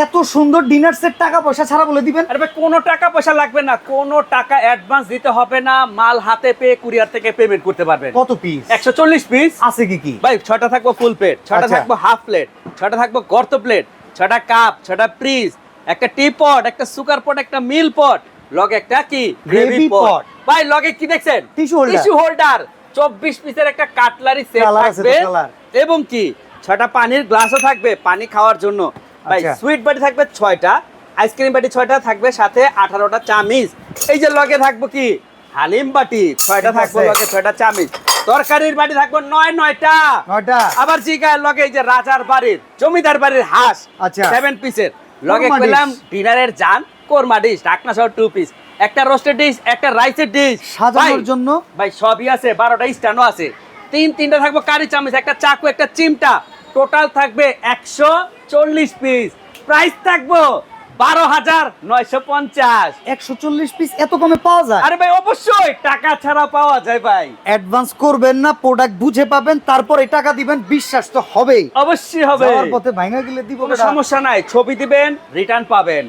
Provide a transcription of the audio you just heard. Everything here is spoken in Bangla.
এত সুন্দর ডিনার সেট টাকা পয়সা ছাড়া বলে দিবেন? আরে ভাই কোনো টাকা পয়সা লাগবে না, কোনো টাকা অ্যাডভান্স দিতে হবে না, মাল হাতে পেয়ে কুরিয়ার থেকে পেমেন্ট করতে পারবেন। কত পিস? 140 পিস আছে কি কি? ভাই 6টা থাকবো ফুল প্লেট, 6টা আচ্ছা। থাকবো হাফ প্লেট, 6টা থাকবো গর্ত প্লেট, 6টা কাপ, 6টা ফ্রিজ, একটা টি পট, একটা সুগার পট, একটা মিল পট, লগে একটা কি গ্রেভি গ্রেভি পট। পট। ভাই লগে কি দেখছেন? Tissue holder. টিস্যু হোল্ডার, 24 পিসের একটা কাটলারি সেট কালার আছে তো, থাকবে কালার। এবং কি 6টা পানির গ্লাসও থাকবে পানি খাওয়ার জন্য। ভাই আচ্ছা। সুইট বাটি থাকবে 6টা, আইসক্রিম বাটি 6টা থাকবে, সাথে 18টা চামিচ। এই যে লগে থাকবো কি হালিম বাটি 6টা ঠিক থাকবে, আছে। লগে 6টা চামিচ। তরকারির বাটি থাকবো 9টা। 9টা। আবার জিগায় লগে এই যে রাজার বাড়ির জমিদার বাড়ির হাঁস আচ্ছা। 7 পিসের লগে কোরমা পেলাম ডিশ। ডিনারের জান কোরমা ডিশ ঢাকনা সহ 2 পিস, একটা রোস্টেড ডিশ, একটা রাইসের ডিশ সাজানোর জন্য ভাই সবই আছে, 12টা স্ট্যান্ডও আছে। তিনটা থাকবো কারি চামচ, একটা চাকু, একটা চিমটা। টোটাল থাকবে 140 পিস। প্রাইস থাকবো 12,950। 140 পিস এত কমে পাওয়া যায়? আরে ভাই অবশ্যই টাকা ছাড়া পাওয়া যায় ভাই। অ্যাডভান্স করবেন না, প্রোডাক্ট বুঝে পাবেন, তারপরে টাকা দিবেন, বিশ্বাস তো হবেই। অবশ্যই হবে, যাওয়ার পথে ভাঙা গেলে দিব কোনো বেটা। সমস্যা নাই, ছবি দিবেন রিটার্ন পাবেন।